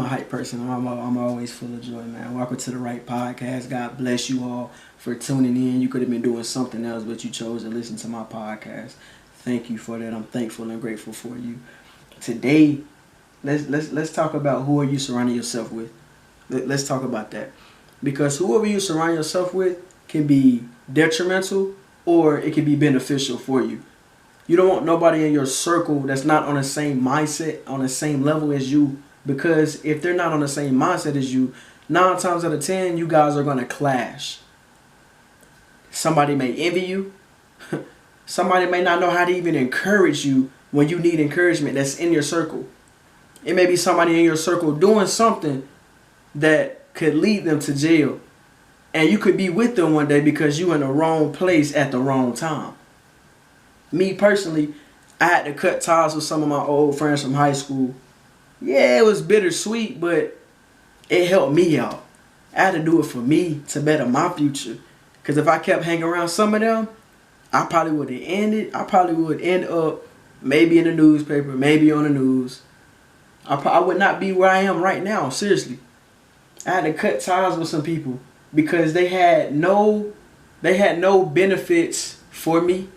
I'm a hype person. I'm always full of joy, man. Welcome to the Wright Podcast. God bless you all for tuning in. You could have been doing something else, but you chose to listen to my podcast. Thank you for that. I'm thankful and grateful for you. Today, let's talk about who are you surrounding yourself with. Let's talk about that. Because whoever you surround yourself with can be detrimental or it can be beneficial for you. You don't want nobody in your circle that's not on the same mindset, on the same level as you. Because if they're not on the same mindset as you, 9 times out of 10, you guys are going to clash. Somebody may envy you. Somebody may not know how to even encourage you when you need encouragement that's in your circle. It may be somebody in your circle doing something that could lead them to jail. And you could be with them one day because you're in the wrong place at the wrong time. Me personally, I had to cut ties with some of my old friends from high school. Yeah, it was bittersweet, but it helped me out. I had to do it for me to better my future. Because if I kept hanging around some of them, I probably would end up maybe in the newspaper, maybe on the news. I would not be where I am right now, seriously. I had to cut ties with some people because they had no benefits for me.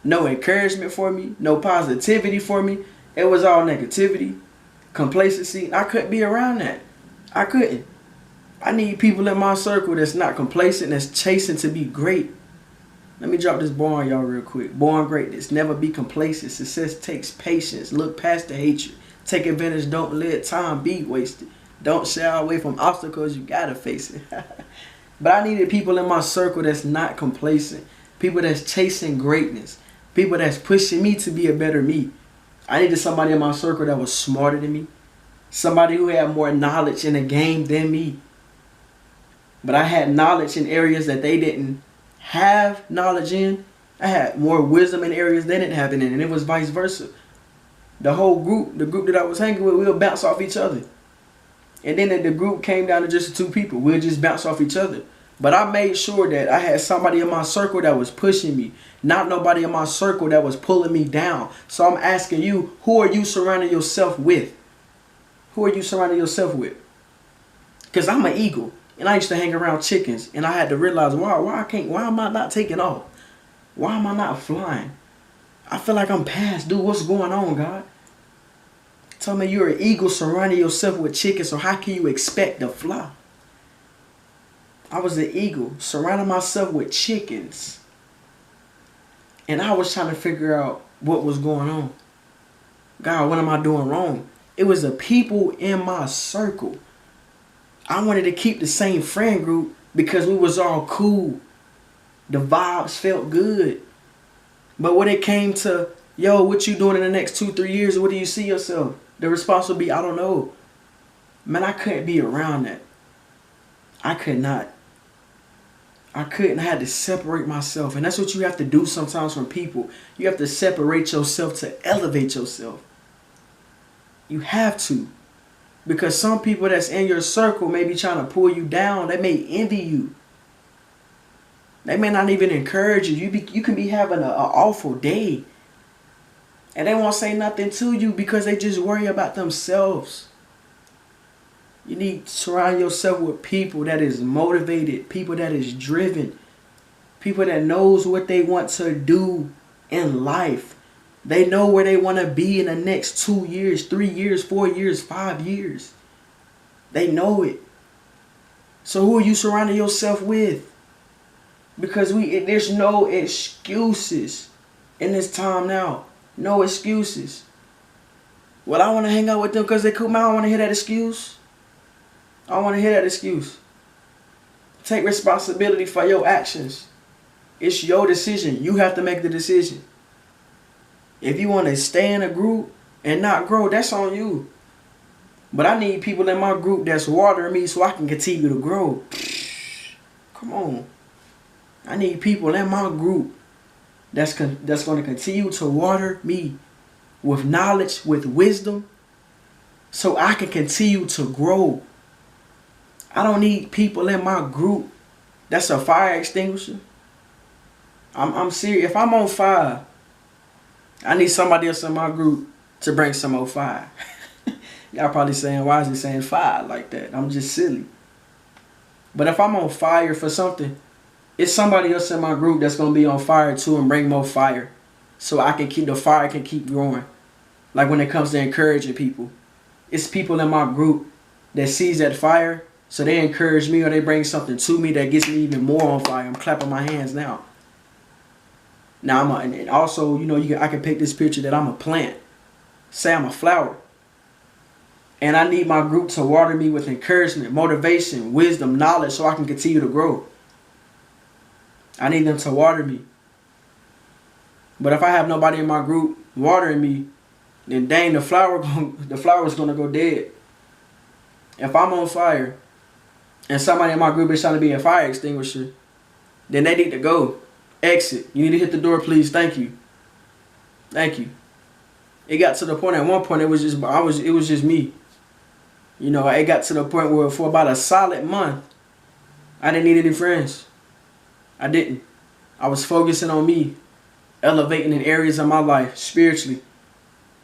No encouragement for me, no positivity for me. It was all negativity, complacency. I couldn't be around that. I couldn't. I need people in my circle that's not complacent, that's chasing to be great. Let me drop this bar on y'all real quick. Born greatness, never be complacent. Success takes patience. Look past the hatred. Take advantage, don't let time be wasted. Don't shy away from obstacles, you gotta face it. But I needed people in my circle that's not complacent. People that's chasing greatness. People that's pushing me to be a better me. I needed somebody in my circle that was smarter than me. Somebody who had more knowledge in the game than me. But I had knowledge in areas that they didn't have knowledge in. I had more wisdom in areas they didn't have it in. And it was vice versa. The whole group, the group that I was hanging with, we'll bounce off each other. And then the group came down to just 2 people. We'll just bounce off each other. But I made sure that I had somebody in my circle that was pushing me. Not nobody in my circle that was pulling me down. So I'm asking you, who are you surrounding yourself with? Who are you surrounding yourself with? Because I'm an eagle. And I used to hang around chickens. And I had to realize, why am I not taking off? Why am I not flying? I feel like I'm past. Dude, what's going on, God? Tell me you're an eagle surrounding yourself with chickens. So how can you expect to fly? I was an eagle, surrounding myself with chickens. And I was trying to figure out what was going on. God, what am I doing wrong? It was the people in my circle. I wanted to keep the same friend group because we was all cool. The vibes felt good. But when it came to, yo, what you doing in the next 2-3 years? Where do you see yourself? The response would be, I don't know. Man, I couldn't be around that. I could not. I couldn't. I had to separate myself. And that's what you have to do sometimes from people. You have to separate yourself to elevate yourself. You have to. Because some people that's in your circle may be trying to pull you down. They may envy you. They may not even encourage you. You can be having an awful day. And they won't say nothing to you because they just worry about themselves. You need to surround yourself with people that is motivated, people that is driven, people that knows what they want to do in life. They know where they want to be in the next 2 years, 3 years, 4 years, 5 years. They know it. So who are you surrounding yourself with? Because there's no excuses in this time now. No excuses. Well, I want to hang out with them because they cool. Man, I don't want to hear that excuse. I don't want to hear that excuse. Take responsibility for your actions. It's your decision. You have to make the decision. If you want to stay in a group and not grow, that's on you. But I need people in my group that's watering me so I can continue to grow. Come on. I need people in my group that's going to continue to water me with knowledge, with wisdom, so I can continue to grow. I don't need people in my group that's a fire extinguisher. I'm serious. If I'm on fire, I need somebody else in my group to bring some more fire. Y'all probably saying, why is he saying fire like that? I'm just silly. But if I'm on fire for something, it's somebody else in my group that's going to be on fire too and bring more fire. So I can keep, the fire can keep growing. Like when it comes to encouraging people. It's people in my group that sees that fire, so they encourage me or they bring something to me that gets me even more on fire. I'm clapping my hands now. Now and also, I can pick this picture that I'm a plant. Say I'm a flower. And I need my group to water me with encouragement, motivation, wisdom, knowledge so I can continue to grow. I need them to water me. But if I have nobody in my group watering me, then dang, the flower's gonna go dead. If I'm on fire and somebody in my group is trying to be a fire extinguisher, then they need to go. Exit. You need to hit the door, please. Thank you. Thank you. It got to the point at one point it was just me. It got to the point where for about a solid month, I didn't need any friends. I didn't. I was focusing on me, elevating in areas of my life, spiritually,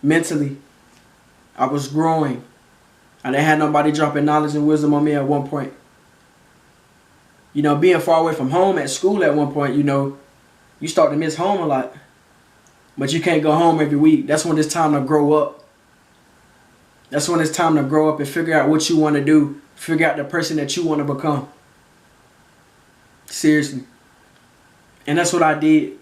mentally. I was growing. I didn't have nobody dropping knowledge and wisdom on me at one point. Being far away from home at school at one point, you start to miss home a lot. But you can't go home every week. That's when it's time to grow up. That's when it's time to grow up and figure out what you want to do. Figure out the person that you want to become. Seriously. And that's what I did.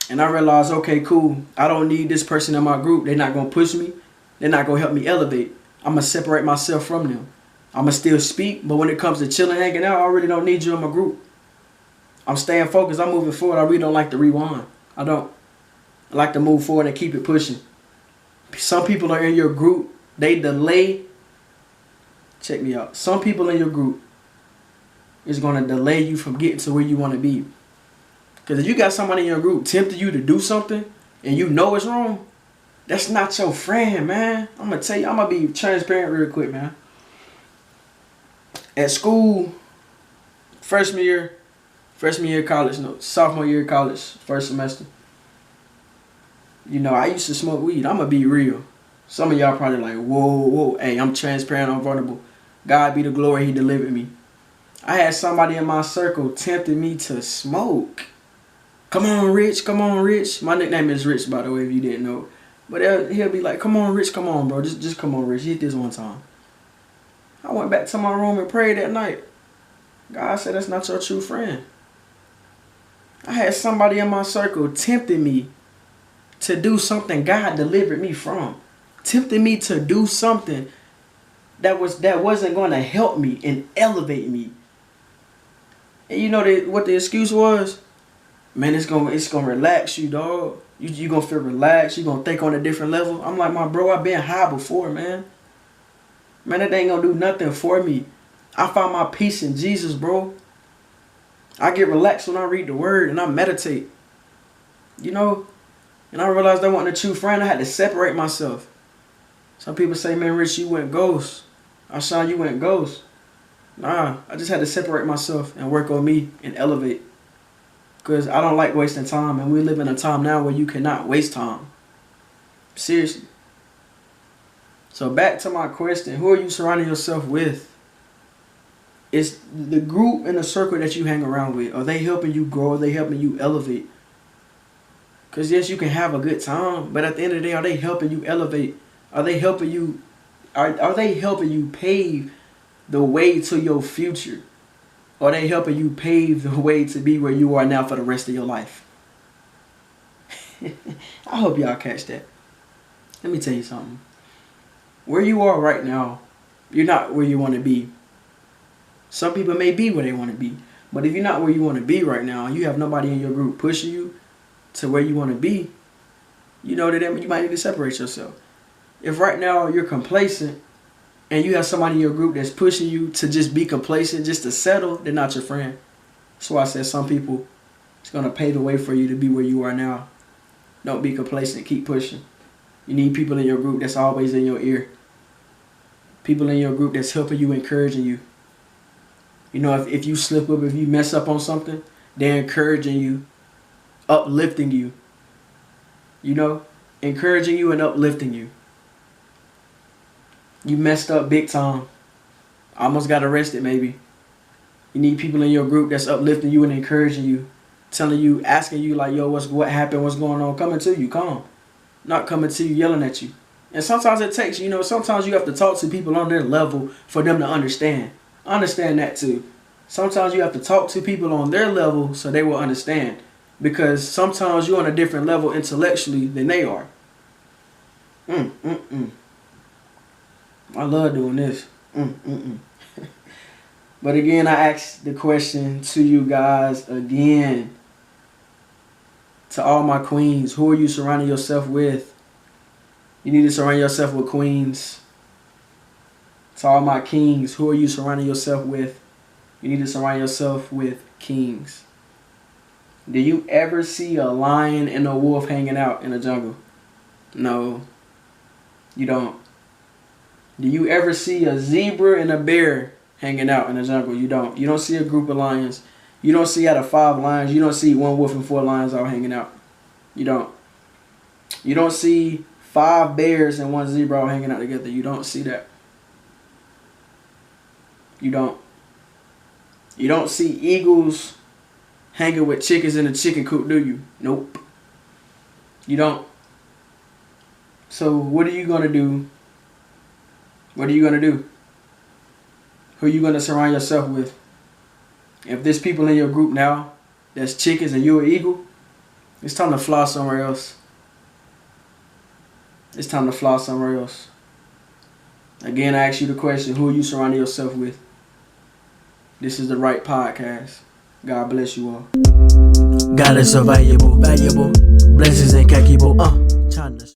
And I realized, okay, cool. I don't need this person in my group. They're not going to push me. They're not going to help me elevate. I'm going to separate myself from them. I'm going to still speak. But when it comes to chilling, hanging out, I really don't need you in my group. I'm staying focused. I'm moving forward. I really don't like to rewind. I don't. I like to move forward and keep it pushing. Some people are in your group. They delay. Check me out. Some people in your group is going to delay you from getting to where you want to be. Because if you got somebody in your group tempting you to do something and you know it's wrong, that's not your friend, man. I'm going to tell you. I'm going to be transparent real quick, man. At school, freshman year of college, sophomore year of college, first semester, I used to smoke weed. I'm going to be real. Some of y'all probably like, whoa. Hey, I'm transparent, I'm vulnerable. God be the glory, he delivered me. I had somebody in my circle tempting me to smoke. Come on, Rich. My nickname is Rich, by the way, if you didn't know. But he'll be like, come on, Rich, come on, bro. Just come on, Rich. Hit this one time. I went back to my room and prayed that night. God said, that's not your true friend. I had somebody in my circle tempting me to do something God delivered me from. Tempting me to do something that wasn't going to help me and elevate me. And you know what the excuse was? Man, it's gonna relax you, dog. You gonna feel relaxed. You gonna think on a different level. I'm like, my bro, I've been high before, man. Man, that ain't gonna do nothing for me. I found my peace in Jesus, bro. I get relaxed when I read the word and I meditate. And I realized I wasn't a true friend. I had to separate myself. Some people say, man, Rich, you went ghost. Ashawn, you went ghost. Nah, I just had to separate myself and work on me and elevate. Because I don't like wasting time. And we live in a time now where you cannot waste time. Seriously. So back to my question. Who are you surrounding yourself with? It's the group and the circle that you hang around with. Are they helping you grow? Are they helping you elevate? Because yes, you can have a good time. But at the end of the day, are they helping you elevate? Are they helping you? Are they helping you pave the way to your future? Or are they helping you pave the way to be where you are now for the rest of your life? I hope y'all catch that. Let me tell you something. Where you are right now, you're not where you want to be. Some people may be where they want to be. But if you're not where you want to be right now, you have nobody in your group pushing you to where you want to be, you might need to separate yourself. If right now you're complacent and you have somebody in your group that's pushing you to just be complacent, just to settle, they're not your friend. That's why I said some people, it's going to pave the way for you to be where you are now. Don't be complacent. Keep pushing. You need people in your group that's always in your ear. People in your group that's helping you, encouraging you. If you slip up, if you mess up on something, they're encouraging you, uplifting you. Encouraging you and uplifting you. You messed up big time. Almost got arrested maybe. You need people in your group that's uplifting you and encouraging you. Telling you, asking you like, yo, what happened, what's going on? Coming to you, calm. Not coming to you, yelling at you. And sometimes it takes, sometimes you have to talk to people on their level for them to understand. Understand that too. Sometimes you have to talk to people on their level so they will understand. Because sometimes you're on a different level intellectually than they are. I love doing this. But again, I ask the question to you guys again. To all my queens, who are you surrounding yourself with? You need to surround yourself with queens. To all my kings, who are you surrounding yourself with? You need to surround yourself with kings. Do you ever see a lion and a wolf hanging out in a jungle? No, you don't. Do you ever see a zebra and a bear hanging out in a jungle? You don't. You don't see a group of lions. You don't see out of 5 lions, you don't see 1 wolf and 4 lions all hanging out. You don't. You don't see 5 bears and 1 zebra all hanging out together. You don't see that. You don't. You don't see eagles hanging with chickens in a chicken coop, do you? Nope. You don't. So what are you going to do? What are you going to do? Who are you going to surround yourself with? If there's people in your group now that's chickens and you're an eagle, it's time to fly somewhere else. It's time to fly somewhere else. Again, I ask you the question, who are you surrounding yourself with? This is the Wright Podcast. God bless you all. God is so valuable. Blessings and calculable. China.